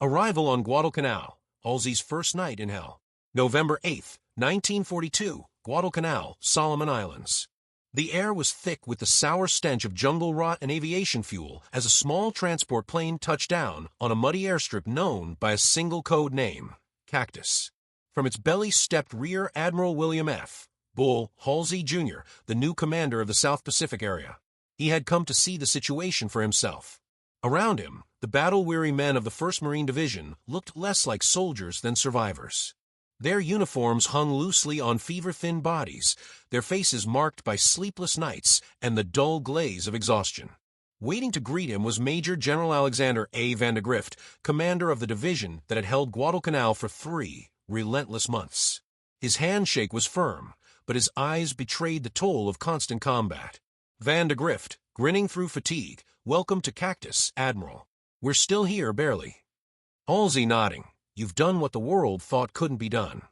Arrival on Guadalcanal, Halsey's first night in hell. November 8, 1942, Guadalcanal, Solomon Islands. The air was thick with the sour stench of jungle rot and aviation fuel as a small transport plane touched down on a muddy airstrip known by a single code name, Cactus. From its belly stepped Rear Admiral William F. Bull Halsey, Jr., the new commander of the South Pacific area. He had come to see the situation for himself. Around him, the battle-weary men of the 1st Marine Division looked less like soldiers than survivors. Their uniforms hung loosely on fever-thin bodies, their faces marked by sleepless nights and the dull glaze of exhaustion. Waiting to greet him was Major General Alexander A. Van de Grift, commander of the division that had held Guadalcanal for 3 relentless months. His handshake was firm, but his eyes betrayed the toll of constant combat. Van de Grift, grinning through fatigue, welcome to Cactus, Admiral. We're still here, barely. Halsey nodding. You've done what the world thought couldn't be done.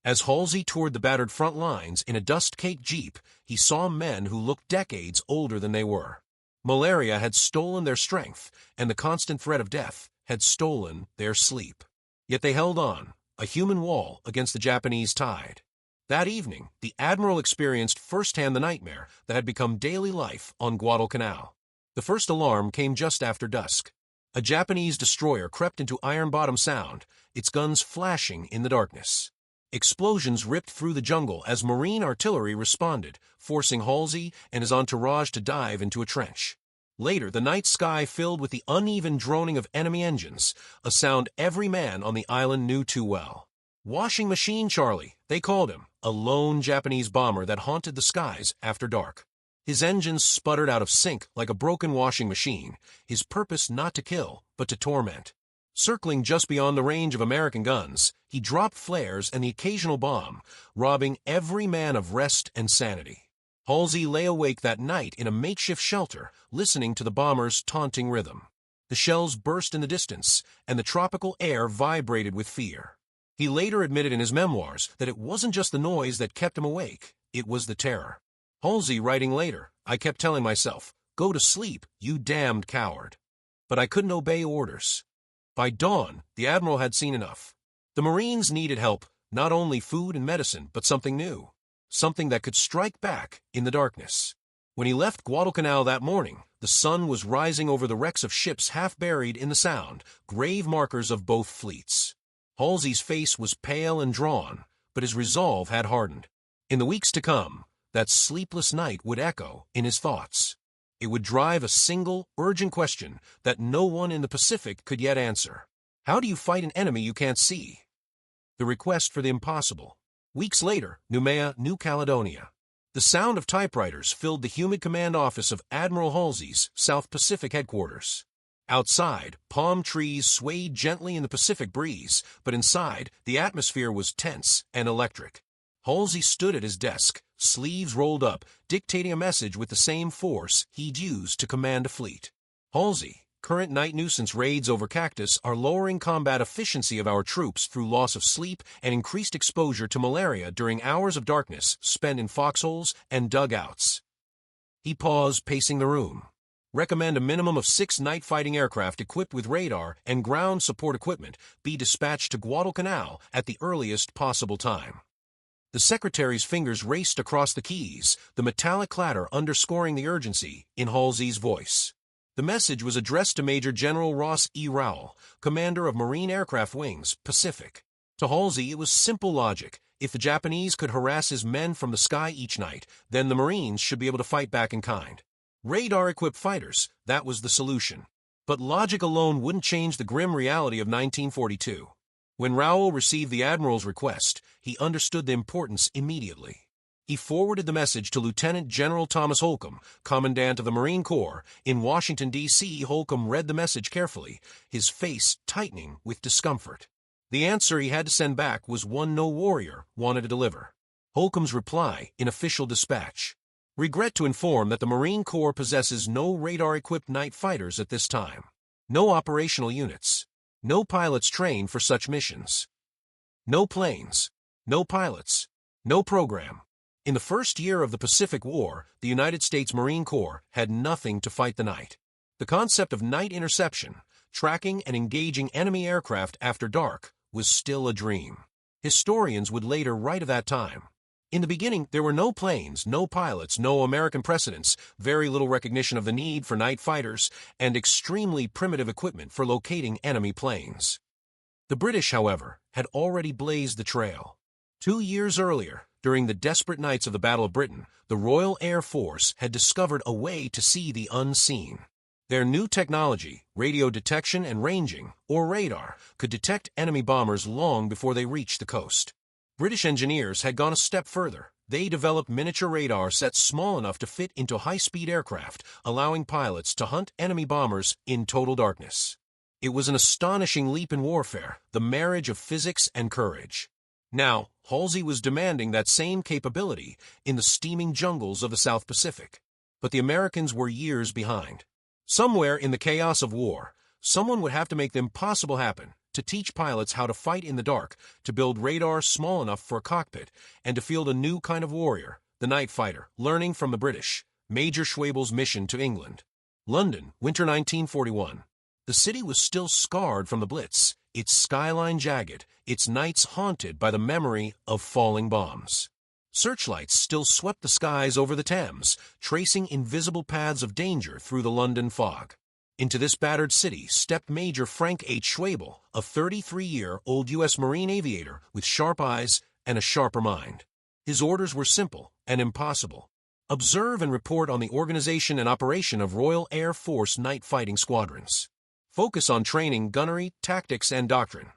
As Halsey toured the battered front lines in a dust-caked jeep, he saw men who looked decades older than they were. Malaria had stolen their strength, and the constant threat of death had stolen their sleep. Yet they held on, a human wall against the Japanese tide. That evening, the Admiral experienced firsthand the nightmare that had become daily life on Guadalcanal. The first alarm came just after dusk. A Japanese destroyer crept into Iron Bottom Sound, its guns flashing in the darkness. Explosions ripped through the jungle as Marine artillery responded, forcing Halsey and his entourage to dive into a trench. Later, the night sky filled with the uneven droning of enemy engines, a sound every man on the island knew too well. Washing Machine Charlie, they called him, a lone Japanese bomber that haunted the skies after dark. His engines sputtered out of sync like a broken washing machine, his purpose not to kill, but to torment. Circling just beyond the range of American guns, he dropped flares and the occasional bomb, robbing every man of rest and sanity. Halsey lay awake that night in a makeshift shelter, listening to the bomber's taunting rhythm. The shells burst in the distance, and the tropical air vibrated with fear. He later admitted in his memoirs that it wasn't just the noise that kept him awake, it was the terror. Halsey writing later, I kept telling myself, go to sleep, you damned coward. But I couldn't obey orders. By dawn, the Admiral had seen enough. The Marines needed help, not only food and medicine, but something new. Something that could strike back in the darkness. When he left Guadalcanal that morning, the sun was rising over the wrecks of ships half buried in the Sound, grave markers of both fleets. Halsey's face was pale and drawn, but his resolve had hardened. In the weeks to come, that sleepless night would echo in his thoughts. It would drive a single, urgent question that no one in the Pacific could yet answer. How do you fight an enemy you can't see? The request for the impossible. Weeks later, Noumea, New Caledonia. The sound of typewriters filled the humid command office of Admiral Halsey's South Pacific headquarters. Outside, palm trees swayed gently in the Pacific breeze, but inside, the atmosphere was tense and electric. Halsey stood at his desk, sleeves rolled up, dictating a message with the same force he'd used to command a fleet. Halsey, current night nuisance raids over Cactus are lowering combat efficiency of our troops through loss of sleep and increased exposure to malaria during hours of darkness spent in foxholes and dugouts. He paused, pacing the room. Recommend a minimum of 6 night-fighting aircraft equipped with radar and ground support equipment be dispatched to Guadalcanal at the earliest possible time. The secretary's fingers raced across the keys, the metallic clatter underscoring the urgency in Halsey's voice. The message was addressed to Major General Ross E. Rowell, commander of Marine Aircraft Wings, Pacific. To Halsey, it was simple logic. If the Japanese could harass his men from the sky each night, then the Marines should be able to fight back in kind. Radar-equipped fighters, that was the solution. But logic alone wouldn't change the grim reality of 1942. When Rowell received the Admiral's request, he understood the importance immediately. He forwarded the message to Lieutenant General Thomas Holcomb, Commandant of the Marine Corps. In Washington, D.C., Holcomb read the message carefully, his face tightening with discomfort. The answer he had to send back was one no warrior wanted to deliver. Holcomb's reply in official dispatch. Regret to inform that the Marine Corps possesses no radar-equipped night fighters at this time. No operational units. No pilots trained for such missions. No planes. No pilots. No program. In the first year of the Pacific War, the United States Marine Corps had nothing to fight the night. The concept of night interception, tracking and engaging enemy aircraft after dark was still a dream. Historians would later write of that time. In the beginning, there were no planes, no pilots, no American precedents, very little recognition of the need for night fighters, and extremely primitive equipment for locating enemy planes. The British, however, had already blazed the trail. 2 years earlier, during the desperate nights of the Battle of Britain, the Royal Air Force had discovered a way to see the unseen. Their new technology, radio detection and ranging, or radar, could detect enemy bombers long before they reached the coast. British engineers had gone a step further. They developed miniature radar sets small enough to fit into high-speed aircraft, allowing pilots to hunt enemy bombers in total darkness. It was an astonishing leap in warfare, the marriage of physics and courage. Now, Halsey was demanding that same capability in the steaming jungles of the South Pacific. But the Americans were years behind. Somewhere in the chaos of war, someone would have to make the impossible happen, to teach pilots how to fight in the dark, to build radar small enough for a cockpit, and to field a new kind of warrior, the night fighter, learning from the British. Major Schwebel's mission to England. London, winter 1941. The city was still scarred from the Blitz, its skyline jagged, its nights haunted by the memory of falling bombs. Searchlights still swept the skies over the Thames, tracing invisible paths of danger through the London fog. Into this battered city stepped Major Frank H. Schwebel, a 33-year-old U.S. Marine aviator with sharp eyes and a sharper mind. His orders were simple and impossible. Observe and report on the organization and operation of Royal Air Force night fighting squadrons. Focus on training, gunnery, tactics, and doctrine.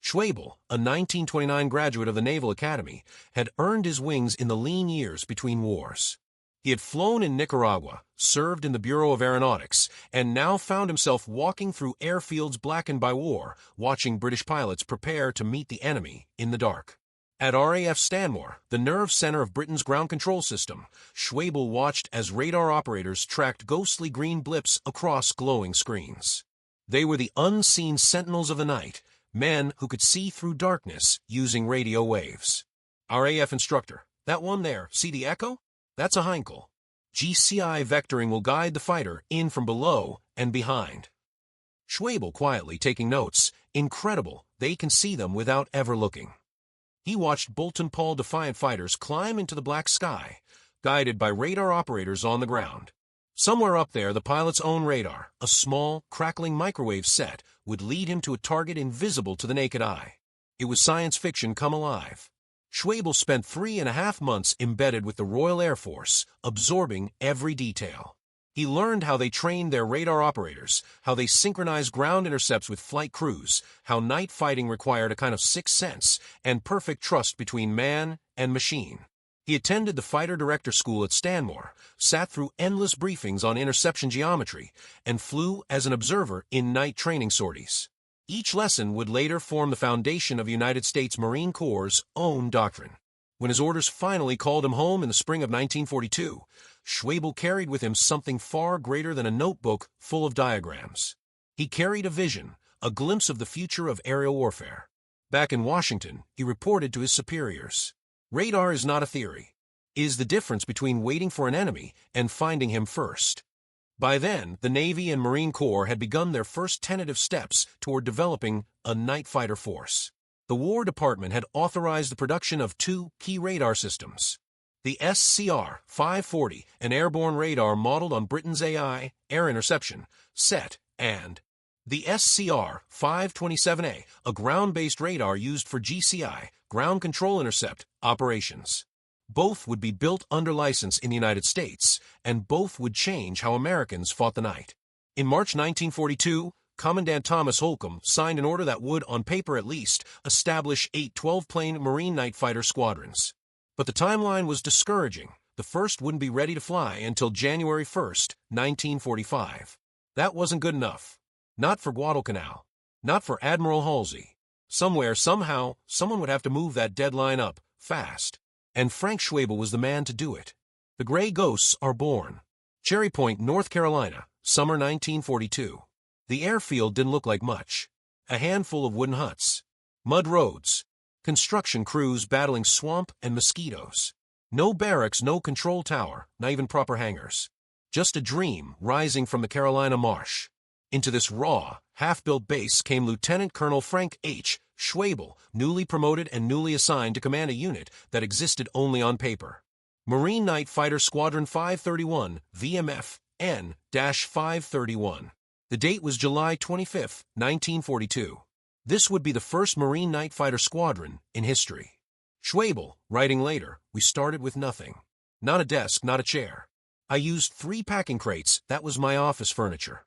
Schwebel, a 1929 graduate of the Naval Academy, had earned his wings in the lean years between wars. He had flown in Nicaragua, served in the Bureau of Aeronautics, and now found himself walking through airfields blackened by war, watching British pilots prepare to meet the enemy in the dark. At RAF Stanmore, the nerve center of Britain's ground control system, Schwebel watched as radar operators tracked ghostly green blips across glowing screens. They were the unseen sentinels of the night, men who could see through darkness using radio waves. RAF instructor, that one there, see the echo? That's a Heinkel. GCI vectoring will guide the fighter in from below and behind. Schwebel quietly taking notes. Incredible, they can see them without ever looking. He watched Bolton-Paul Defiant fighters climb into the black sky, guided by radar operators on the ground. Somewhere up there, the pilot's own radar, a small, crackling microwave set, would lead him to a target invisible to the naked eye. It was science fiction come alive. Schwebel spent 3.5 months embedded with the Royal Air Force, absorbing every detail. He learned how they trained their radar operators, how they synchronized ground intercepts with flight crews, how night fighting required a kind of sixth sense and perfect trust between man and machine. He attended the fighter director school at Stanmore, sat through endless briefings on interception geometry, and flew as an observer in night training sorties. Each lesson would later form the foundation of the United States Marine Corps' own doctrine. When his orders finally called him home in the spring of 1942, Schwebel carried with him something far greater than a notebook full of diagrams. He carried a vision, a glimpse of the future of aerial warfare. Back in Washington, he reported to his superiors. Radar is not a theory. It is the difference between waiting for an enemy and finding him first. By then, the Navy and Marine Corps had begun their first tentative steps toward developing a night fighter force. The War Department had authorized the production of 2 key radar systems. The SCR-540, an airborne radar modeled on Britain's AI, air interception, set, and the SCR-527A, a ground-based radar used for GCI, ground control intercept, operations. Both would be built under license in the United States, and both would change how Americans fought the night. In March 1942, Commandant Thomas Holcomb signed an order that would, on paper at least, establish 8 12-plane Marine night fighter squadrons. But the timeline was discouraging. The first wouldn't be ready to fly until January 1, 1945. That wasn't good enough. Not for Guadalcanal. Not for Admiral Halsey. Somewhere, somehow, someone would have to move that deadline up, fast. And Frank Schwebel was the man to do it. The gray ghosts are born. Cherry Point, North Carolina, summer 1942. The airfield didn't look like much. A handful of wooden huts. Mud roads. Construction crews battling swamp and mosquitoes. No barracks, no control tower, not even proper hangars. Just a dream rising from the Carolina marsh. Into this raw, half-built base came Lieutenant Colonel Frank H. Schwabel, newly promoted and newly assigned to command a unit that existed only on paper. Marine Night Fighter Squadron 531, VMF N-531. The date was July 25, 1942. This would be the first Marine Night Fighter Squadron in history. Schwabel, writing later, we started with nothing. Not a desk, not a chair. I used 3 packing crates, that was my office furniture.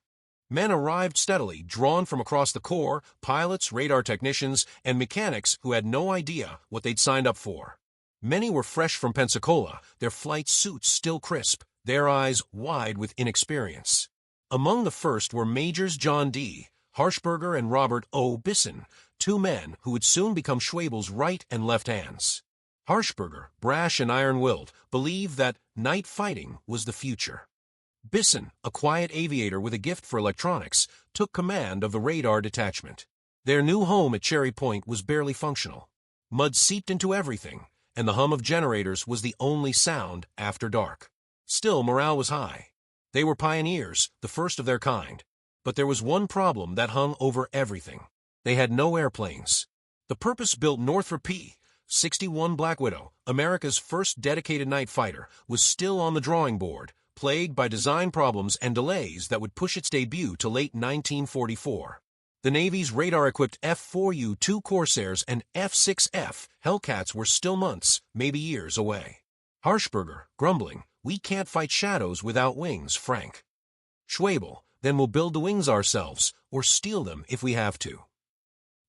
Men arrived steadily, drawn from across the Corps, pilots, radar technicians, and mechanics who had no idea what they'd signed up for. Many were fresh from Pensacola, their flight suits still crisp, their eyes wide with inexperience. Among the first were Majors John D. Harshberger and Robert O. Bisson, 2 men who would soon become Schwabel's right and left hands. Harshberger, brash and iron-willed, believed that night fighting was the future. Bisson, a quiet aviator with a gift for electronics, took command of the radar detachment. Their new home at Cherry Point was barely functional. Mud seeped into everything, and the hum of generators was the only sound after dark. Still, morale was high. They were pioneers, the first of their kind. But there was one problem that hung over everything. They had no airplanes. The purpose-built Northrop P-61 Black Widow, America's first dedicated night fighter, was still on the drawing board, plagued by design problems and delays that would push its debut to late 1944. The Navy's radar-equipped F-4U-2 Corsairs and F-6F Hellcats were still months, maybe years away. Harshberger, grumbling, "We can't fight shadows without wings, Frank." Schwabel, "Then we'll build the wings ourselves, or steal them if we have to."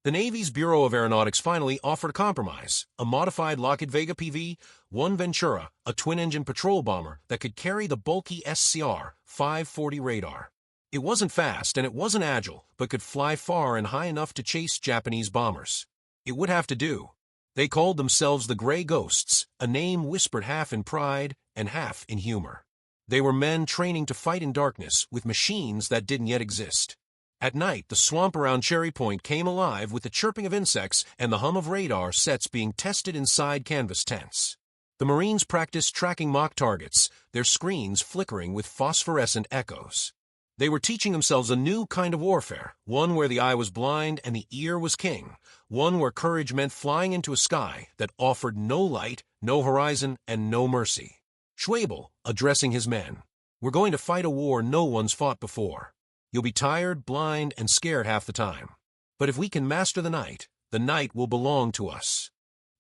The Navy's Bureau of Aeronautics finally offered a compromise, a modified Lockheed Vega PV-1 Ventura, a twin-engine patrol bomber that could carry the bulky SCR-540 radar. It wasn't fast and it wasn't agile, but could fly far and high enough to chase Japanese bombers. It would have to do. They called themselves the Gray Ghosts, a name whispered half in pride and half in humor. They were men training to fight in darkness with machines that didn't yet exist. At night, the swamp around Cherry Point came alive with the chirping of insects and the hum of radar sets being tested inside canvas tents. The Marines practiced tracking mock targets, their screens flickering with phosphorescent echoes. They were teaching themselves a new kind of warfare, one where the eye was blind and the ear was king, one where courage meant flying into a sky that offered no light, no horizon, and no mercy. Schwabel, addressing his men, "We're going to fight a war no one's fought before. You'll be tired, blind, and scared half the time. But if we can master the night will belong to us."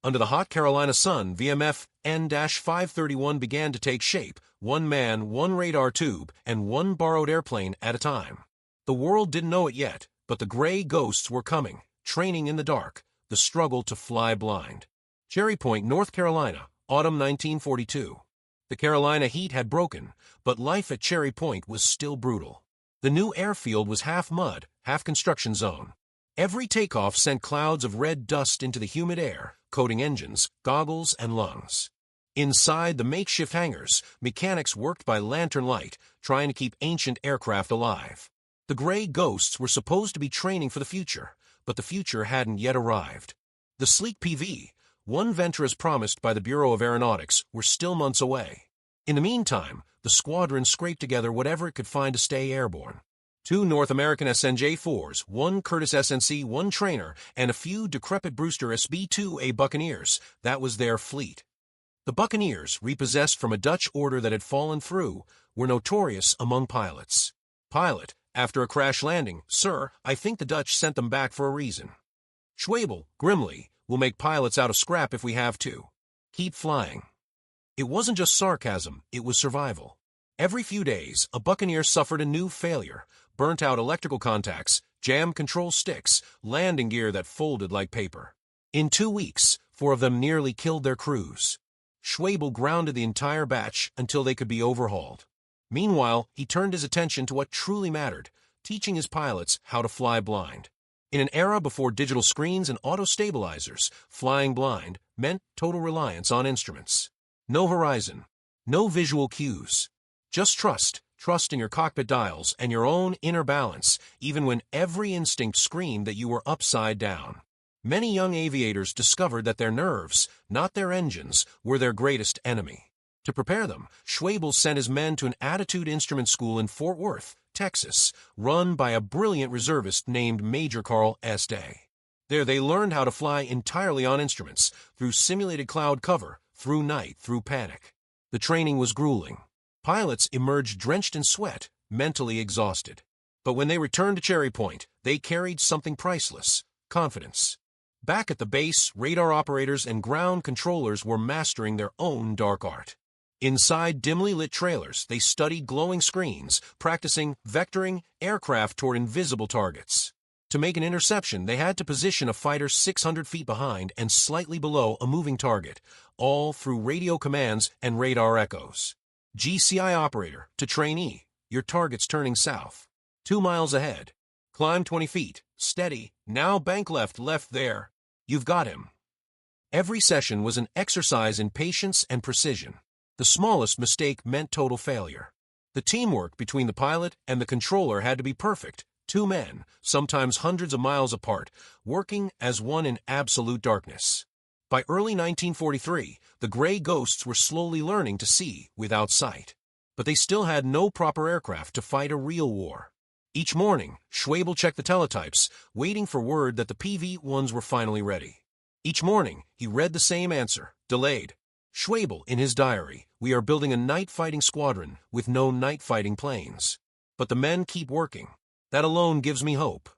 Under the hot Carolina sun, VMF N-531 began to take shape, 1 man, 1 radar tube, and 1 borrowed airplane at a time. The world didn't know it yet, but the Gray Ghosts were coming, training in the dark, the struggle to fly blind. Cherry Point, North Carolina, autumn 1942. The Carolina heat had broken, but life at Cherry Point was still brutal. The new airfield was half mud, half construction zone. Every takeoff sent clouds of red dust into the humid air, coating engines, goggles, and lungs. Inside the makeshift hangars, mechanics worked by lantern light, trying to keep ancient aircraft alive. The Gray Ghosts were supposed to be training for the future, but the future hadn't yet arrived. The sleek PV-1 Venturas promised by the Bureau of Aeronautics were still months away. In the meantime, the squadron scraped together whatever it could find to stay airborne. 2 North American SNJ-4s, 1 Curtiss SNC, 1 trainer, and a few decrepit Brewster SB-2A Buccaneers. That was their fleet. The Buccaneers, repossessed from a Dutch order that had fallen through, were notorious among pilots. Pilot, after a crash landing, "Sir, I think the Dutch sent them back for a reason." Schwabel, grimly, "We'll make pilots out of scrap if we have to. Keep flying." It wasn't just sarcasm, it was survival. Every few days, a Buccaneer suffered a new failure, burnt out electrical contacts, jammed control sticks, landing gear that folded like paper. In 2 weeks, 4 of them nearly killed their crews. Schwabel grounded the entire batch until they could be overhauled. Meanwhile, he turned his attention to what truly mattered, teaching his pilots how to fly blind. In an era before digital screens and auto-stabilizers, flying blind meant total reliance on instruments. No horizon, no visual cues. Just trust in your cockpit dials and your own inner balance, even when every instinct screamed that you were upside down. Many young aviators discovered that their nerves, not their engines, were their greatest enemy. To prepare them, Schwabel sent his men to an attitude instrument school in Fort Worth, Texas, run by a brilliant reservist named Major Carl S. Day. There they learned how to fly entirely on instruments, through simulated cloud cover, through night, through panic. The training was grueling. Pilots emerged drenched in sweat, mentally exhausted. But when they returned to Cherry Point, they carried something priceless: confidence. Back at the base, radar operators and ground controllers were mastering their own dark art. Inside dimly lit trailers, they studied glowing screens, practicing vectoring aircraft toward invisible targets. To make an interception, they had to position a fighter 600 feet behind and slightly below a moving target, all through radio commands and radar echoes. GCI operator to trainee, your target's turning south. 2 miles ahead. Climb 20 feet. Steady. Now bank left there. You've got him. Every session was an exercise in patience and precision. The smallest mistake meant total failure. The teamwork between the pilot and the controller had to be perfect. 2 men, sometimes hundreds of miles apart, working as one in absolute darkness. By early 1943, the gray ghosts were slowly learning to see without sight. But they still had no proper aircraft to fight a real war. Each morning, Schwabel checked the teletypes, waiting for word that the PV-1s were finally ready. Each morning, he read the same answer: delayed. Schwabel, in his diary, "We are building a night-fighting squadron with no night-fighting planes. But the men keep working. That alone gives me hope."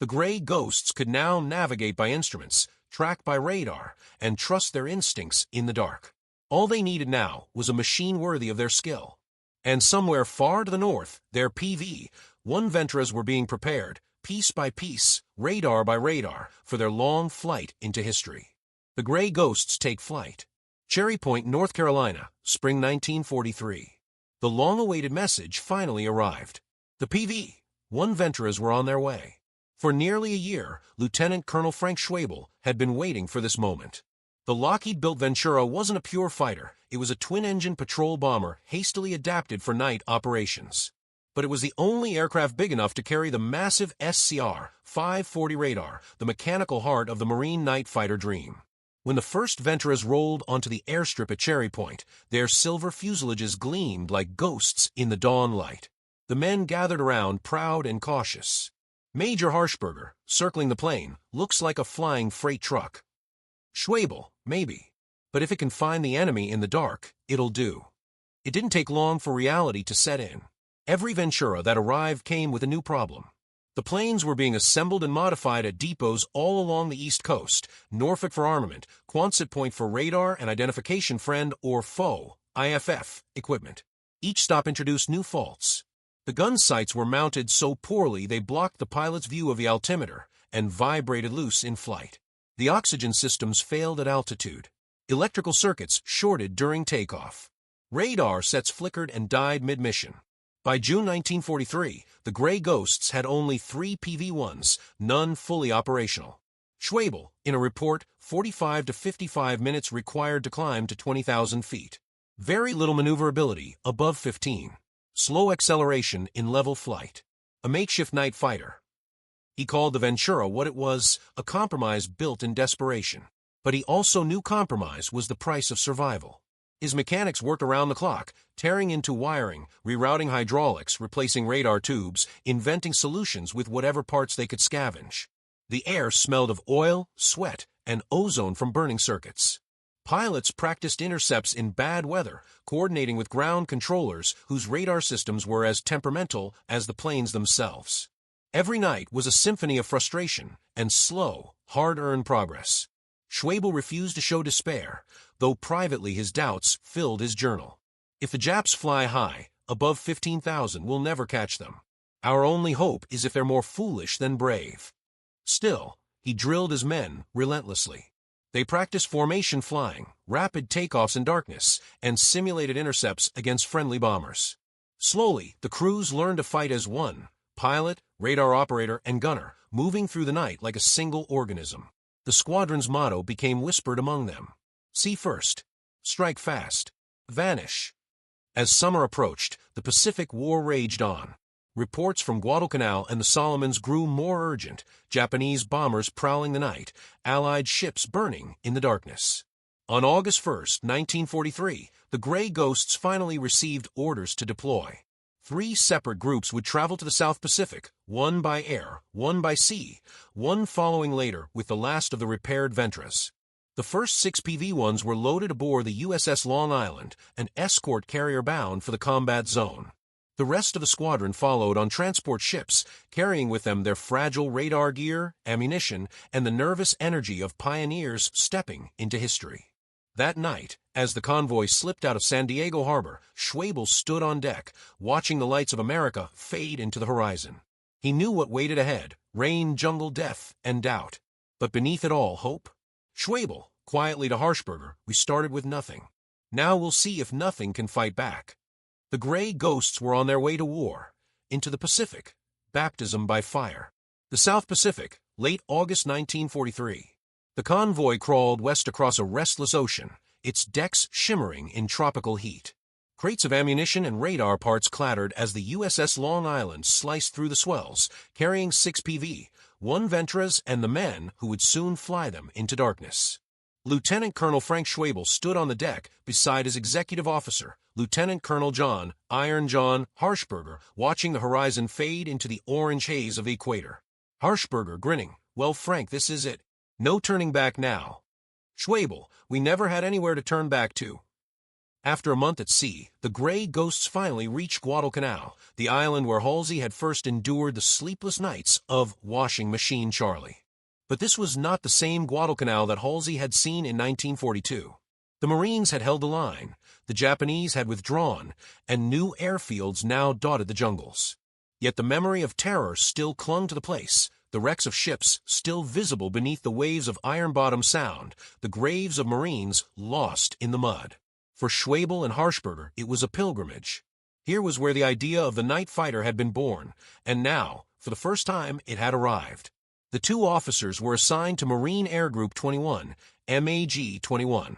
The gray ghosts could now navigate by instruments, track by radar, and trust their instincts in the dark. All they needed now was a machine worthy of their skill. And somewhere far to the north, their PV-1 Venturas were being prepared, piece by piece, radar by radar, for their long flight into history. The gray ghosts take flight. Cherry Point, North Carolina, spring 1943. The long-awaited message finally arrived. The PV-1 Venturas were on their way. For nearly a year, Lieutenant Colonel Frank Schwabel had been waiting for this moment. The Lockheed-built Ventura wasn't a pure fighter. It was a twin-engine patrol bomber hastily adapted for night operations. But it was the only aircraft big enough to carry the massive SCR-540 radar, the mechanical heart of the Marine night fighter dream. When the first Venturas rolled onto the airstrip at Cherry Point, their silver fuselages gleamed like ghosts in the dawn light. The men gathered around, proud and cautious. Major Harshberger, circling the plane, looks like a flying freight truck. Schwabel, maybe. But if it can find the enemy in the dark, it'll do. It didn't take long for reality to set in. Every Ventura that arrived came with a new problem. The planes were being assembled and modified at depots all along the East Coast: Norfolk for armament, Quonset Point for radar and identification friend or foe, IFF, equipment. Each stop introduced new faults. The gun sights were mounted so poorly they blocked the pilot's view of the altimeter and vibrated loose in flight. The oxygen systems failed at altitude. Electrical circuits shorted during takeoff. Radar sets flickered and died mid-mission. By June 1943, the gray ghosts had only 3 PV-1s, none fully operational. Schwabel, in a report, 45 to 55 minutes required to climb to 20,000 feet. Very little maneuverability above 15. Slow acceleration in level flight. A makeshift night fighter. He called the Ventura what it was: a compromise built in desperation. But he also knew compromise was the price of survival. His mechanics worked around the clock, tearing into wiring, rerouting hydraulics, replacing radar tubes, inventing solutions with whatever parts they could scavenge. The air smelled of oil, sweat, and ozone from burning circuits. Pilots practiced intercepts in bad weather, coordinating with ground controllers whose radar systems were as temperamental as the planes themselves. Every night was a symphony of frustration and slow, hard-earned progress. Schwabel refused to show despair, though privately his doubts filled his journal. If the Japs fly high, above 15,000, we'll never catch them. Our only hope is if they're more foolish than brave. Still, he drilled his men relentlessly. They practiced formation flying, rapid takeoffs in darkness, and simulated intercepts against friendly bombers. Slowly, the crews learned to fight as one: pilot, radar operator, and gunner, moving through the night like a single organism. The squadron's motto became whispered among them: see first, strike fast, vanish. As summer approached, the Pacific War raged on. Reports from Guadalcanal and the Solomons grew more urgent: Japanese bombers prowling the night, Allied ships burning in the darkness. On August 1, 1943, the gray ghosts finally received orders to deploy. 3 separate groups would travel to the South Pacific, one by air, one by sea, one following later with the last of the repaired Venturas. The first 6 PV-1s were loaded aboard the USS Long Island, an escort carrier bound for the combat zone. The rest of the squadron followed on transport ships, carrying with them their fragile radar gear, ammunition, and the nervous energy of pioneers stepping into history. That night, as the convoy slipped out of San Diego Harbor, Schwebel stood on deck, watching the lights of America fade into the horizon. He knew what waited ahead: rain, jungle, death, and doubt. But beneath it all, hope? Schwebel, quietly to Harshberger, "We started with nothing. Now we'll see if nothing can fight back." The gray ghosts were on their way to war, into the Pacific, baptism by fire. The South Pacific, late August 1943. The convoy crawled west across a restless ocean, its decks shimmering in tropical heat. Crates of ammunition and radar parts clattered as the USS Long Island sliced through the swells, carrying 6 PV-1 Venturas and the men who would soon fly them into darkness. Lieutenant Colonel Frank Schwebel stood on the deck beside his executive officer, Lieutenant Colonel John "Iron John" Harshberger, watching the horizon fade into the orange haze of the equator. Harshberger grinning, "Well, Frank, this is it. No turning back now." Schwebel, "We never had anywhere to turn back to." After a month at sea, the gray ghosts finally reached Guadalcanal, the island where Halsey had first endured the sleepless nights of Washing Machine Charlie. But this was not the same Guadalcanal that Halsey had seen in 1942. The Marines had held the line, the Japanese had withdrawn, and new airfields now dotted the jungles. Yet the memory of terror still clung to the place, the wrecks of ships still visible beneath the waves of Iron Bottom Sound, the graves of Marines lost in the mud. For Schwebel and Harshberger, it was a pilgrimage. Here was where the idea of the night fighter had been born, and now, for the first time, it had arrived. The 2 officers were assigned to Marine Air Group 21, MAG-21.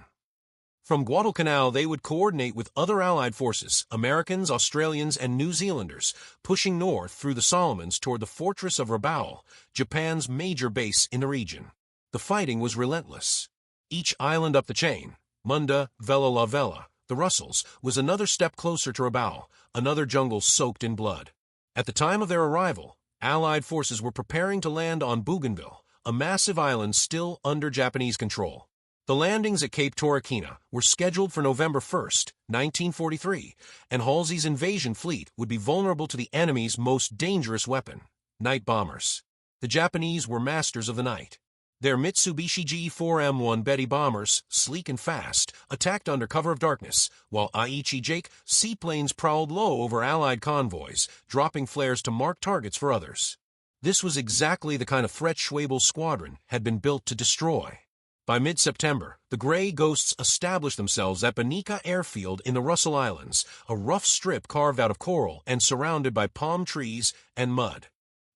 From Guadalcanal, they would coordinate with other Allied forces, Americans, Australians, and New Zealanders, pushing north through the Solomons toward the fortress of Rabaul, Japan's major base in the region. The fighting was relentless. Each island up the chain, Munda, Vella La Vella, the Russells, was another step closer to Rabaul, another jungle soaked in blood. At the time of their arrival, Allied forces were preparing to land on Bougainville, a massive island still under Japanese control. The landings at Cape Torquena were scheduled for November 1, 1943, and Halsey's invasion fleet would be vulnerable to the enemy's most dangerous weapon, night bombers. The Japanese were masters of the night. Their Mitsubishi G4M1 Betty bombers, sleek and fast, attacked under cover of darkness, while Aichi Jake seaplanes prowled low over Allied convoys, dropping flares to mark targets for others. This was exactly the kind of threat Schwebel's squadron had been built to destroy. By mid-September, the gray ghosts established themselves at Banica Airfield in the Russell Islands, a rough strip carved out of coral and surrounded by palm trees and mud.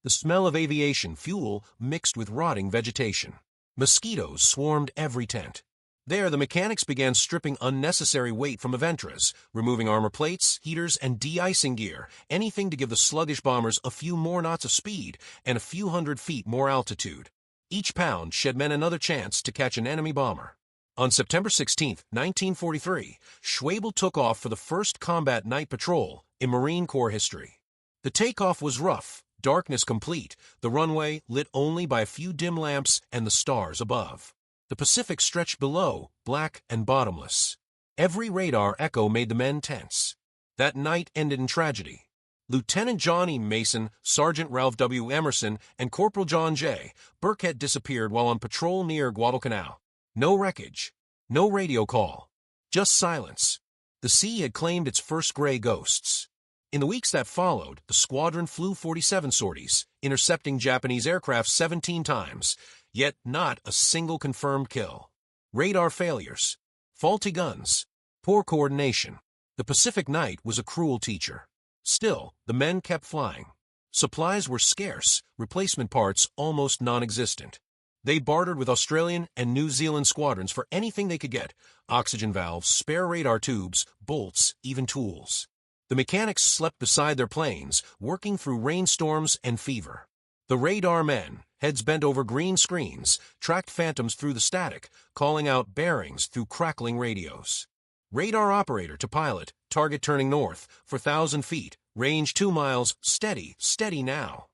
The smell of aviation fuel mixed with rotting vegetation. Mosquitoes swarmed every tent. There, the mechanics began stripping unnecessary weight from the Venturas, removing armor plates, heaters, and de-icing gear, anything to give the sluggish bombers a few more knots of speed and a few hundred feet more altitude. Each pound shed men another chance to catch an enemy bomber. On September 16, 1943, Schwebel took off for the first combat night patrol in Marine Corps history. The takeoff was rough, darkness complete, the runway lit only by a few dim lamps and the stars above. The Pacific stretched below, black and bottomless. Every radar echo made the men tense. That night ended in tragedy. Lieutenant John E. Mason, Sergeant Ralph W. Emerson, and Corporal John J. Burkett disappeared while on patrol near Guadalcanal. No wreckage, no radio call, just silence. The sea had claimed its first gray ghosts. In the weeks that followed, the squadron flew 47 sorties, intercepting Japanese aircraft 17 times, yet not a single confirmed kill. Radar failures, faulty guns, poor coordination. The Pacific night was a cruel teacher. Still, the men kept flying. Supplies were scarce, replacement parts almost non-existent. They bartered with Australian and New Zealand squadrons for anything they could get: oxygen valves, spare radar tubes, bolts, even tools. The mechanics slept beside their planes, working through rainstorms and fever. The radar men, heads bent over green screens, tracked phantoms through the static, calling out bearings through crackling radios. Radar operator to pilot, target turning north, for 1,000 feet, Range 2 miles, steady, steady now.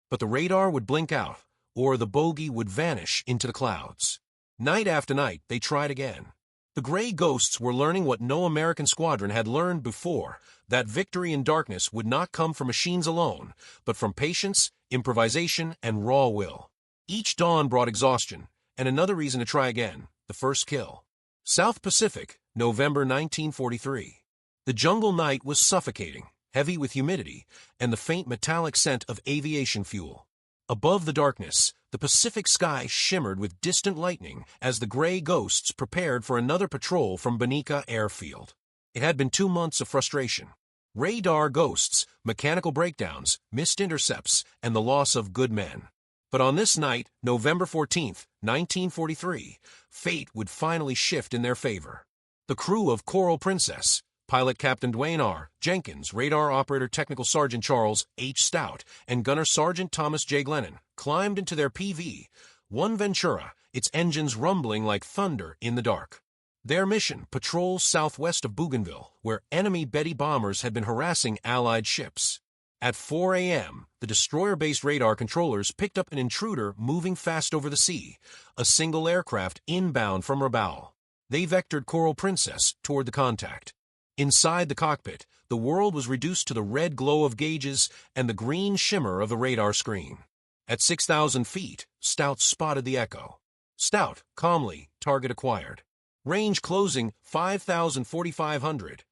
But the radar would blink out, or the bogey would vanish into the clouds. Night after night, they tried again. The gray ghosts were learning what no American squadron had learned before, that victory in darkness would not come from machines alone, but from patience, improvisation, and raw will. Each dawn brought exhaustion, and another reason to try again, the first kill. South Pacific, November 1943. The jungle night was suffocating, heavy with humidity, and the faint metallic scent of aviation fuel. Above the darkness, the Pacific sky shimmered with distant lightning as the gray ghosts prepared for another patrol from Banica Airfield. It had been 2 months of frustration. Radar ghosts, mechanical breakdowns, missed intercepts, and the loss of good men. But on this night, November 14, 1943, fate would finally shift in their favor. The crew of Coral Princess, Pilot Captain Dwayne R. Jenkins, Radar Operator Technical Sergeant Charles H. Stout, and Gunner Sergeant Thomas J. Glennon, climbed into their PV-1 Ventura, its engines rumbling like thunder in the dark. Their mission, patrol southwest of Bougainville, where enemy Betty bombers had been harassing Allied ships. At 4 a.m., the destroyer-based radar controllers picked up an intruder moving fast over the sea, a single aircraft inbound from Rabaul. They vectored Coral Princess toward the contact. Inside the cockpit, the world was reduced to the red glow of gauges and the green shimmer of the radar screen. At 6,000 feet, Stout spotted the Echo. Stout, calmly, target acquired. Range closing 5,400.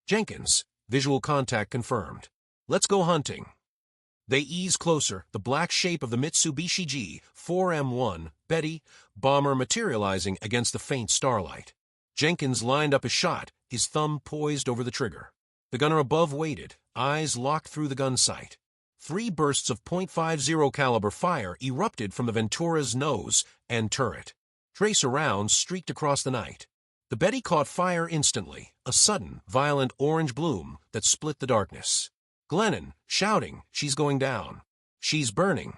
Jenkins, visual contact confirmed. Let's go hunting. They eased closer, the black shape of the Mitsubishi G-4M1 Betty bomber materializing against the faint starlight. Jenkins lined up his shot, his thumb poised over the trigger. The gunner above waited, eyes locked through the gun sight. 3 bursts of .50 caliber fire erupted from the Ventura's nose and turret. Tracer rounds streaked across the night. The Betty caught fire instantly, a sudden, violent orange bloom that split the darkness. Glennon, shouting, "She's going down. She's burning."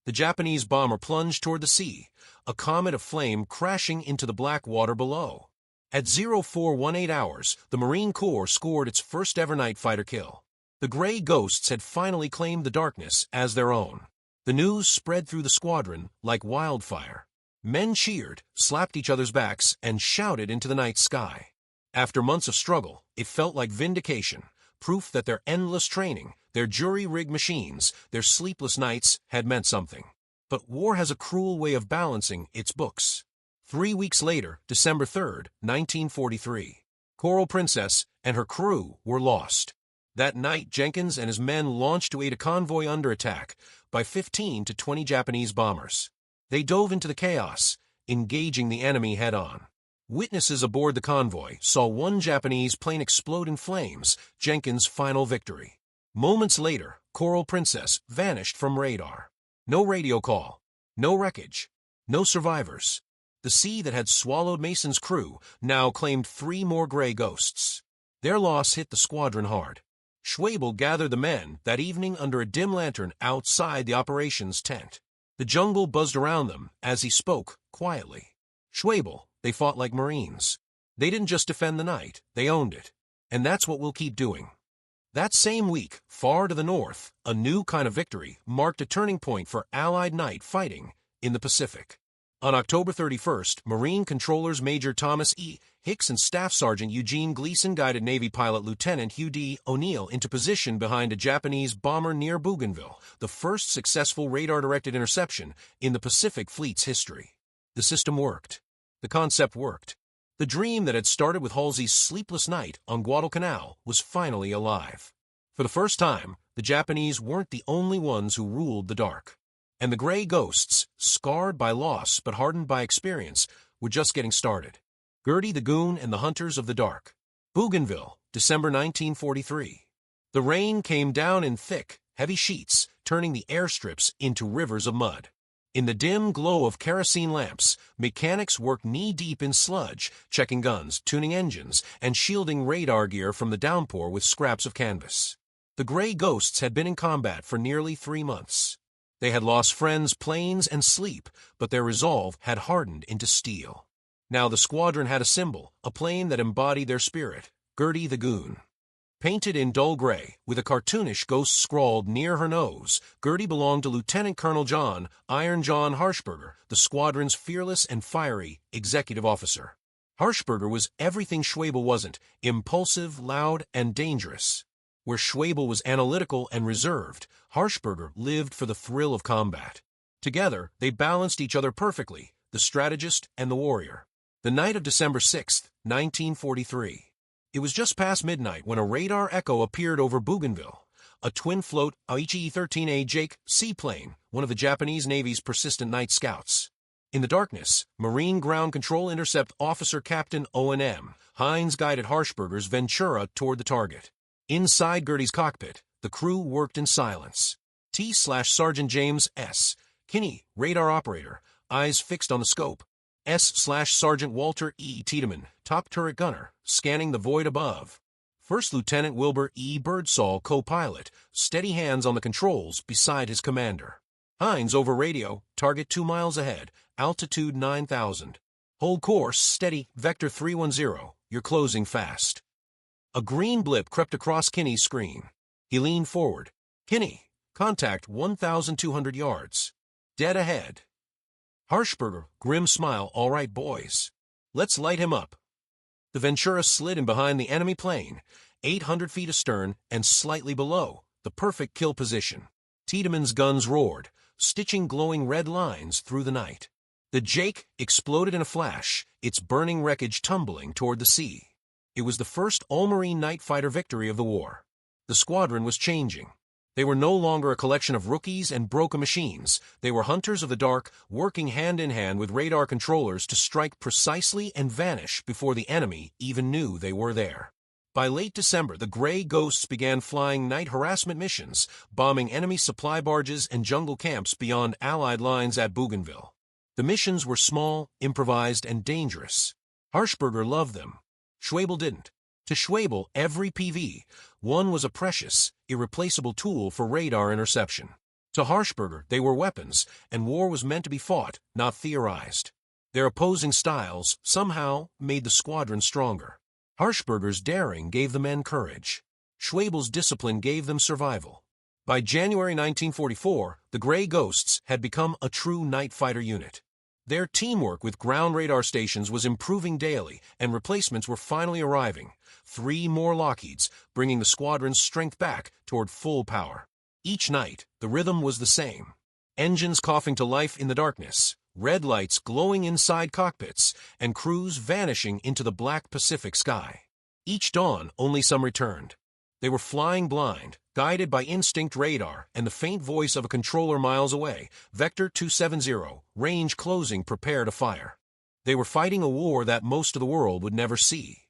The Japanese bomber plunged toward the sea, a comet of flame crashing into the black water below. At 0418 hours, the Marine Corps scored its first ever night fighter kill. The gray ghosts had finally claimed the darkness as their own. The news spread through the squadron like wildfire. Men cheered, slapped each other's backs, and shouted into the night sky. After months of struggle, it felt like vindication, proof that their endless training, their jury-rigged machines, their sleepless nights had meant something. But war has a cruel way of balancing its books. 3 weeks later, December 3, 1943, Coral Princess and her crew were lost. That night, Jenkins and his men launched to aid a convoy under attack by 15 to 20 Japanese bombers. They dove into the chaos, engaging the enemy head-on. Witnesses aboard the convoy saw one Japanese plane explode in flames, Jenkins' final victory. Moments later, Coral Princess vanished from radar. No radio call, no wreckage, no survivors. The sea that had swallowed Mason's crew now claimed 3 more gray ghosts. Their loss hit the squadron hard. Schwabel gathered the men that evening under a dim lantern outside the operations tent. The jungle buzzed around them as he spoke quietly. Schwabel, they fought like Marines. They didn't just defend the night, they owned it. And that's what we'll keep doing. That same week, far to the north, a new kind of victory marked a turning point for Allied night fighting in the Pacific. On October 31st, Marine Controllers Major Thomas E. Hicks and Staff Sergeant Eugene Gleason guided Navy pilot Lieutenant Hugh D. O'Neill into position behind a Japanese bomber near Bougainville, the first successful radar-directed interception in the Pacific Fleet's history. The system worked. The concept worked. The dream that had started with Halsey's sleepless night on Guadalcanal was finally alive. For the first time, the Japanese weren't the only ones who ruled the dark. And the gray ghosts, scarred by loss but hardened by experience, were just getting started. Gertie the Goon and the Hunters of the Dark. Bougainville, December 1943. The rain came down in thick, heavy sheets, turning the airstrips into rivers of mud. In the dim glow of kerosene lamps, mechanics worked knee-deep in sludge, checking guns, tuning engines, and shielding radar gear from the downpour with scraps of canvas. The gray ghosts had been in combat for nearly 3 months. They had lost friends, planes, and sleep, but their resolve had hardened into steel. Now the squadron had a symbol, a plane that embodied their spirit, Gertie the Goon. Painted in dull gray, with a cartoonish ghost scrawled near her nose, Gertie belonged to Lieutenant Colonel John Iron John Harshberger, the squadron's fearless and fiery executive officer. Harshberger was everything Schwebel wasn't: impulsive, loud, and dangerous. Where Schwebel was analytical and reserved, Harshberger lived for the thrill of combat. Together, they balanced each other perfectly, the strategist and the warrior. The night of December 6, 1943. It was just past midnight when a radar echo appeared over Bougainville, a twin-float Aichi-13A Jake seaplane, one of the Japanese Navy's persistent night scouts. In the darkness, Marine Ground Control Intercept Officer Captain O&M Hines guided Harshberger's Ventura toward the target. Inside Gertie's cockpit, the crew worked in silence. T/Sergeant James S. Kinney, radar operator, eyes fixed on the scope. S/Sergeant Walter E. Tiedemann, top turret gunner, scanning the void above. First Lieutenant Wilbur E. Birdsall, co-pilot, steady hands on the controls beside his commander. Hines over radio, target 2 miles ahead, altitude 9,000. Hold course, steady, vector 310, you're closing fast. A green blip crept across Kinney's screen. He leaned forward. Kinney, contact 1,200 yards. Dead ahead. Harshberger, grim smile, all right, boys. Let's light him up. The Ventura slid in behind the enemy plane, 800 feet astern and slightly below, the perfect kill position. Tiedemann's guns roared, stitching glowing red lines through the night. The Jake exploded in a flash, its burning wreckage tumbling toward the sea. It was the first all-marine night fighter victory of the war. The squadron was changing. They were no longer a collection of rookies and broken machines. They were hunters of the dark, working hand-in-hand with radar controllers to strike precisely and vanish before the enemy even knew they were there. By late December, the Gray Ghosts began flying night harassment missions, bombing enemy supply barges and jungle camps beyond Allied lines at Bougainville. The missions were small, improvised, and dangerous. Harshberger loved them. Schwebel didn't. To Schwebel, every PV-1 was a precious, irreplaceable tool for radar interception. To Harshberger, they were weapons, and war was meant to be fought, not theorized. Their opposing styles, somehow, made the squadron stronger. Harshberger's daring gave the men courage. Schwebel's discipline gave them survival. By January 1944, the Gray Ghosts had become a true night fighter unit. Their teamwork with ground radar stations was improving daily, and replacements were finally arriving. 3 more Lockheeds, bringing the squadron's strength back toward full power. Each night, the rhythm was the same. Engines coughing to life in the darkness, red lights glowing inside cockpits, and crews vanishing into the black Pacific sky. Each dawn, only some returned. They were flying blind, guided by instinct radar and the faint voice of a controller miles away. Vector 270, range closing, prepare to fire. They were fighting a war that most of the world would never see.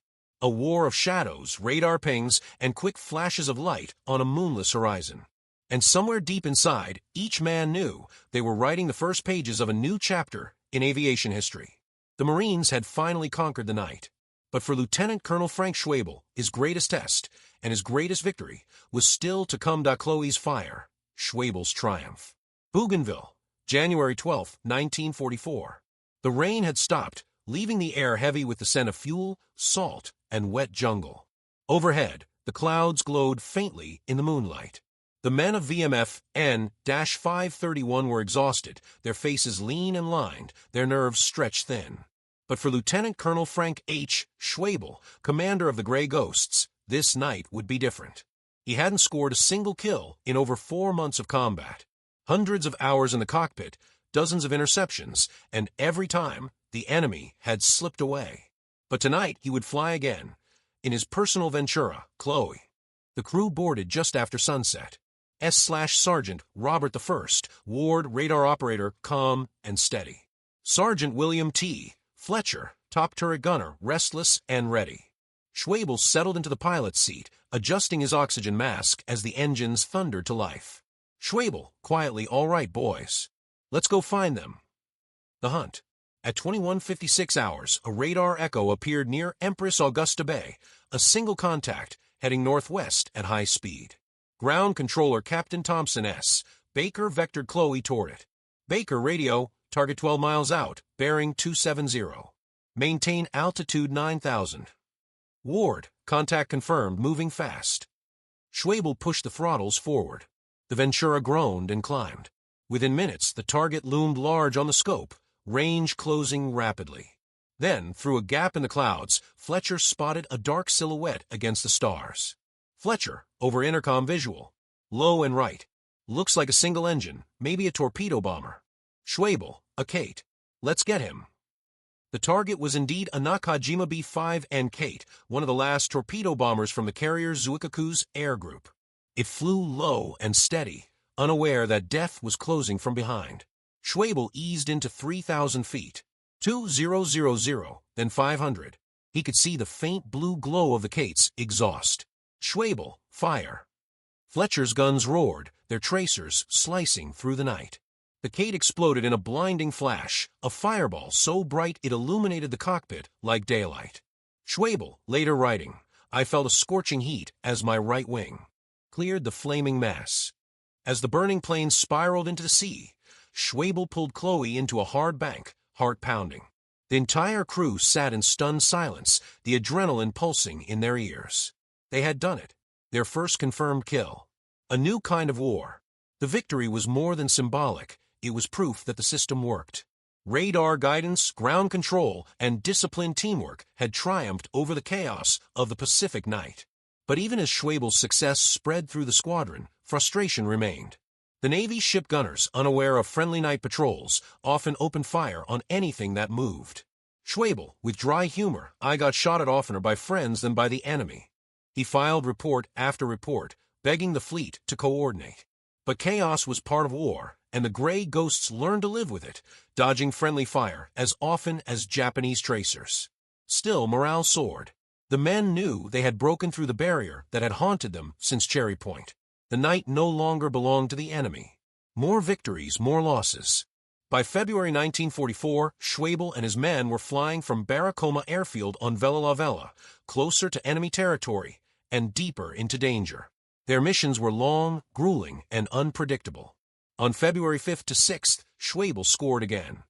A war of shadows, radar pings, and quick flashes of light on a moonless horizon. And somewhere deep inside, each man knew they were writing the first pages of a new chapter in aviation history. The Marines had finally conquered the night. But for Lieutenant Colonel Frank Schwebel, his greatest test and his greatest victory was still to come. Chloe's fire, Schwebel's triumph. Bougainville, January 12, 1944. The rain had stopped, leaving the air heavy with the scent of fuel, salt, and wet jungle. Overhead, the clouds glowed faintly in the moonlight. The men of VMF N-531 were exhausted, their faces lean and lined, their nerves stretched thin. But for Lieutenant Colonel Frank H. Schwebel, commander of the Gray Ghosts, this night would be different. He hadn't scored a single kill in over 4 months of combat. Hundreds of hours in the cockpit, dozens of interceptions, and every time, the enemy had slipped away. But tonight he would fly again, in his personal Ventura, Chloe. The crew boarded just after sunset. S/Sergeant Robert I, Ward radar operator, calm and steady. Sergeant William T. Fletcher, top turret gunner, restless and ready. Schwebel settled into the pilot's seat, adjusting his oxygen mask as the engines thundered to life. Schwebel, quietly, all right, boys. Let's go find them. The hunt. At 21:56 hours, a radar echo appeared near Empress Augusta Bay, a single contact, heading northwest at high speed. Ground controller Captain Thompson S. Baker vectored Chloe toward it. Baker radio, target 12 miles out, bearing 270. Maintain altitude 9,000. Ward, contact confirmed, moving fast. Schwebel pushed the throttles forward. The Ventura groaned and climbed. Within minutes, the target loomed large on the scope, range closing rapidly. Then, through a gap in the clouds, Fletcher spotted a dark silhouette against the stars. Fletcher, over intercom visual. Low and right. Looks like a single engine, maybe a torpedo bomber. Schwebel, a Kate. Let's get him. The target was indeed a Nakajima B-5N Kate, one of the last torpedo bombers from the carrier Zuikaku's air group. It flew low and steady, unaware that death was closing from behind. Schwebel eased into 3,000 feet. 2,000, then 500. He could see the faint blue glow of the Kate's exhaust. Schwebel, fire. Fletcher's guns roared, their tracers slicing through the night. The Kate exploded in a blinding flash, a fireball so bright it illuminated the cockpit like daylight. Schwebel, later writing, I felt a scorching heat as my right wing cleared the flaming mass. As the burning plane spiraled into the sea, Schwebel pulled Chloe into a hard bank, heart pounding. The entire crew sat in stunned silence, the adrenaline pulsing in their ears. They had done it. Their first confirmed kill. A new kind of war. The victory was more than symbolic. It was proof that the system worked. Radar guidance, ground control, and disciplined teamwork had triumphed over the chaos of the Pacific night. But even as Schwebel's success spread through the squadron, frustration remained. The Navy's ship gunners, unaware of friendly night patrols, often opened fire on anything that moved. Schwebel, with dry humor, I got shot at oftener by friends than by the enemy. He filed report after report, begging the fleet to coordinate. But chaos was part of war, and the gray ghosts learned to live with it, dodging friendly fire as often as Japanese tracers. Still, morale soared. The men knew they had broken through the barrier that had haunted them since Cherry Point. The night no longer belonged to the enemy. More victories, more losses. By February 1944, Schwebel and his men were flying from Baracoma Airfield on Vella La Vella, closer to enemy territory and deeper into danger. Their missions were long, grueling, and unpredictable. On February 5th to 6th, Schwebel scored again.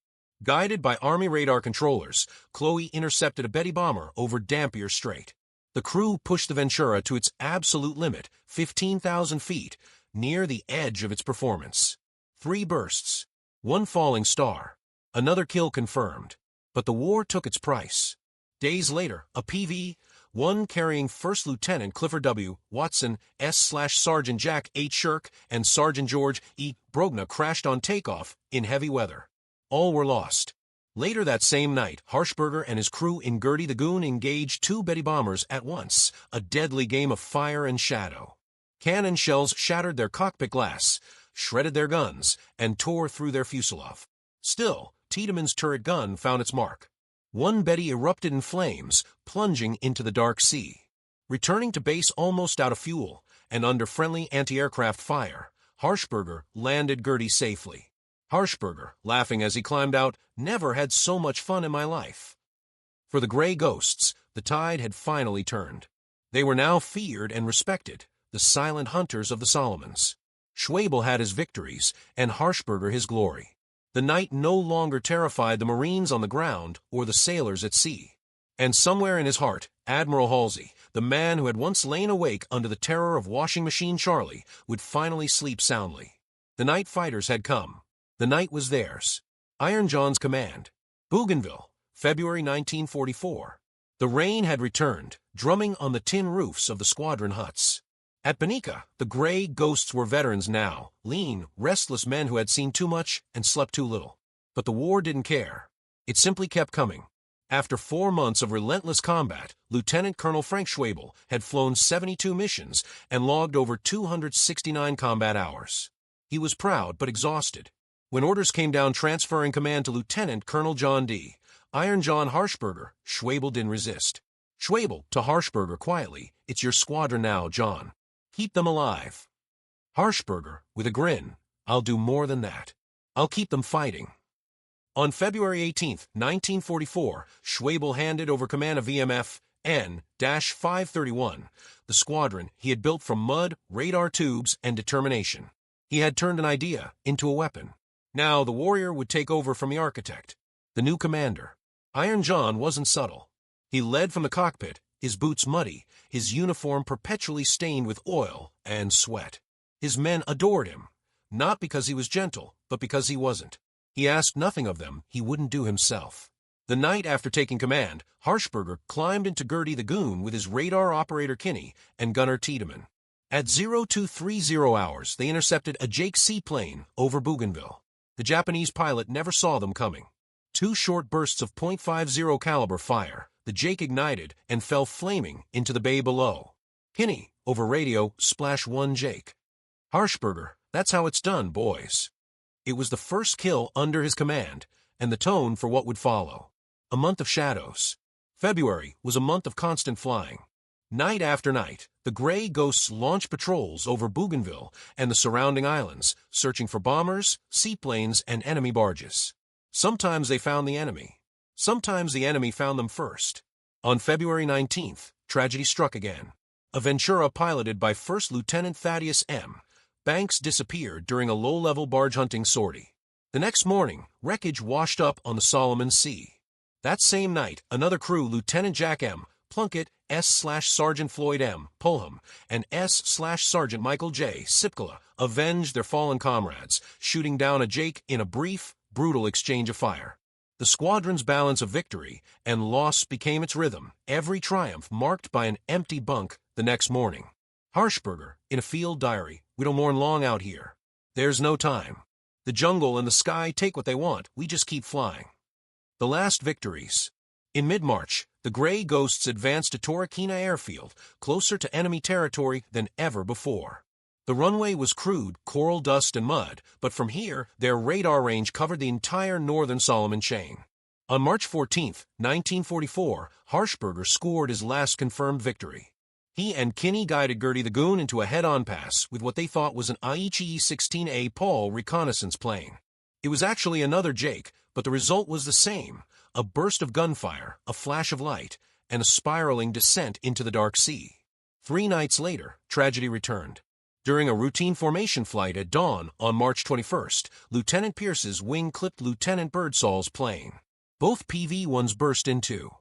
Guided by Army radar controllers, Chloe intercepted a Betty bomber over Dampier Strait. The crew pushed the Ventura to its absolute limit, 15,000 feet, near the edge of its performance. 3 bursts. 1 falling star. Another kill confirmed. But the war took its price. Days later, a PV-1 carrying First Lieutenant Clifford W. Watson S/Sergeant Jack H. Shirk and Sergeant George E. Brogna crashed on takeoff in heavy weather. All were lost. Later that same night, Harshberger and his crew in Gertie the Goon engaged 2 Betty bombers at once, a deadly game of fire and shadow. Cannon shells shattered their cockpit glass, shredded their guns, and tore through their fuselage. Still, Tiedemann's turret gun found its mark. 1 Betty erupted in flames, plunging into the dark sea. Returning to base almost out of fuel, and under friendly anti-aircraft fire, Harshberger landed Gertie safely. Harshberger, laughing as he climbed out, never had so much fun in my life. For the gray ghosts, the tide had finally turned. They were now feared and respected, the silent hunters of the Solomons. Schwebel had his victories, and Harshberger his glory. The night no longer terrified the Marines on the ground or the sailors at sea. And somewhere in his heart, Admiral Halsey, the man who had once lain awake under the terror of Washing Machine Charlie, would finally sleep soundly. The night fighters had come. The night was theirs. Iron John's command. Bougainville, February 1944. The rain had returned, drumming on the tin roofs of the squadron huts. At Banica, the gray ghosts were veterans now, lean, restless men who had seen too much and slept too little. But the war didn't care. It simply kept coming. After 4 months of relentless combat, Lieutenant Colonel Frank Schwebel had flown 72 missions and logged over 269 combat hours. He was proud but exhausted. When orders came down transferring command to Lieutenant Colonel John D. Iron John Harshberger, Schwebel didn't resist. Schwebel, to Harshberger quietly, "It's your squadron now, John. Keep them alive." Harshberger, with a grin, "I'll do more than that. I'll keep them fighting." On February 18, 1944, Schwebel handed over command of VMF N-531, the squadron he had built from mud, radar tubes, and determination. He had turned an idea into a weapon. Now the warrior would take over from the architect, the new commander. Iron John wasn't subtle. He led from the cockpit, his boots muddy, his uniform perpetually stained with oil and sweat. His men adored him, not because he was gentle, but because he wasn't. He asked nothing of them he wouldn't do himself. The night after taking command, Harshberger climbed into Gertie the Goon with his radar operator Kinney and gunner Tiedemann. At 0230 hours, they intercepted a Jake seaplane over Bougainville. The Japanese pilot never saw them coming. 2 short bursts of .50 caliber fire. The Jake ignited and fell flaming into the bay below. Kinney, over radio, splash 1 Jake. Harshberger, that's how it's done, boys. It was the first kill under his command, and the tone for what would follow. A month of shadows. February was a month of constant flying. Night after night, the Gray Ghosts launched patrols over Bougainville and the surrounding islands, searching for bombers, seaplanes, and enemy barges. Sometimes they found the enemy. Sometimes the enemy found them first. On February 19th, tragedy struck again. A Ventura piloted by First Lieutenant Thaddeus M. Banks disappeared during a low-level barge hunting sortie. The next morning, wreckage washed up on the Solomon Sea. That same night, another crew, Lieutenant Jack M. Plunkett, S/Sergeant Floyd M. Pullham, and S/Sergeant Michael J. Sipkola, avenged their fallen comrades, shooting down a Jake in a brief, brutal exchange of fire. The squadron's balance of victory and loss became its rhythm, every triumph marked by an empty bunk the next morning. Harshberger, in a field diary, "We don't mourn long out here. There's no time. The jungle and the sky take what they want, we just keep flying." The last victories. In mid-March, the Gray Ghosts advanced to Torquena Airfield, closer to enemy territory than ever before. The runway was crude, coral dust and mud, but from here, their radar range covered the entire northern Solomon chain. On March 14, 1944, Harshberger scored his last confirmed victory. He and Kinney guided Gertie the Goon into a head-on pass with what they thought was an Aichi 16A Paul reconnaissance plane. It was actually another Jake, but the result was the same: a burst of gunfire, a flash of light, and a spiraling descent into the dark sea. 3 nights later, tragedy returned. During a routine formation flight at dawn on March 21st, Lieutenant Pierce's wing clipped Lieutenant Birdsall's plane. Both PV-1s burst into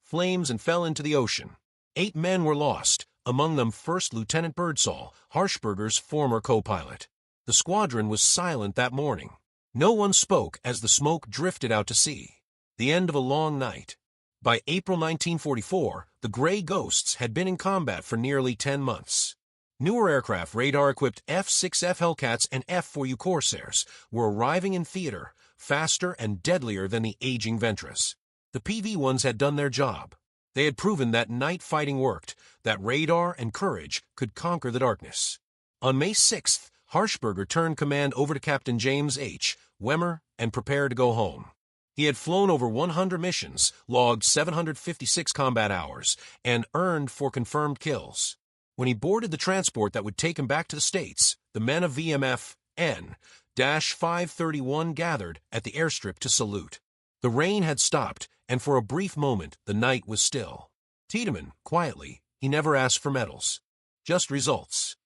flames and fell into the ocean. 8 men were lost, among them First Lieutenant Birdsall, Harshberger's former co-pilot. The squadron was silent that morning. No one spoke as the smoke drifted out to sea. The end of a long night. By April 1944, the Gray Ghosts had been in combat for nearly 10 months. Newer aircraft, radar-equipped F-6F Hellcats and F-4U Corsairs, were arriving in theater, faster and deadlier than the aging Ventras. The PV-1s had done their job. They had proven that night fighting worked, that radar and courage could conquer the darkness. On May 6th, Harshberger turned command over to Captain James H. Wemmer and prepared to go home. He had flown over 100 missions, logged 756 combat hours, and earned 4 confirmed kills. When he boarded the transport that would take him back to the States, the men of VMF N-531 gathered at the airstrip to salute. The rain had stopped, and for a brief moment the night was still. Tiedemann, quietly, he never asked for medals, just results.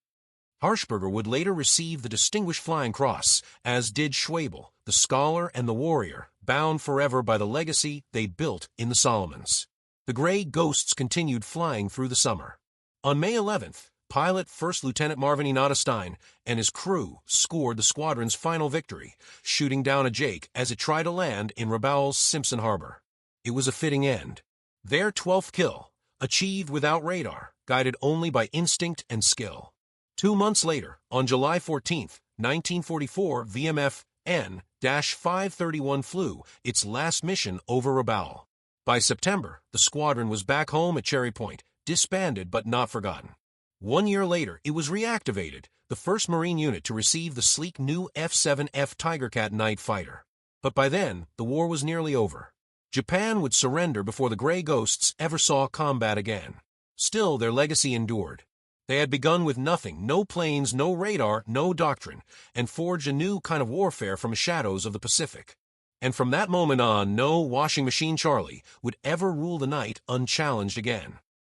Harshberger would later receive the Distinguished Flying Cross, as did Schwabel, the scholar and the warrior, bound forever by the legacy they built in the Solomons. The Gray Ghosts continued flying through the summer. On May 11th, pilot First Lieutenant Marvin E. Nottestein and his crew scored the squadron's final victory, shooting down a Jake as it tried to land in Rabaul's Simpson Harbor. It was a fitting end. Their 12th kill, achieved without radar, guided only by instinct and skill. 2 months later, on July 14th, 1944, VMF N-531 flew its last mission over Rabaul. By September, the squadron was back home at Cherry Point, disbanded but not forgotten. 1 year later, it was reactivated, the first Marine unit to receive the sleek new F-7F Tigercat night fighter. But by then, the war was nearly over. Japan would surrender before the Gray Ghosts ever saw combat again. Still, their legacy endured. They had begun with nothing, no planes, no radar, no doctrine, and forged a new kind of warfare from the shadows of the Pacific. And from that moment on, no Washing Machine Charlie would ever rule the night unchallenged again.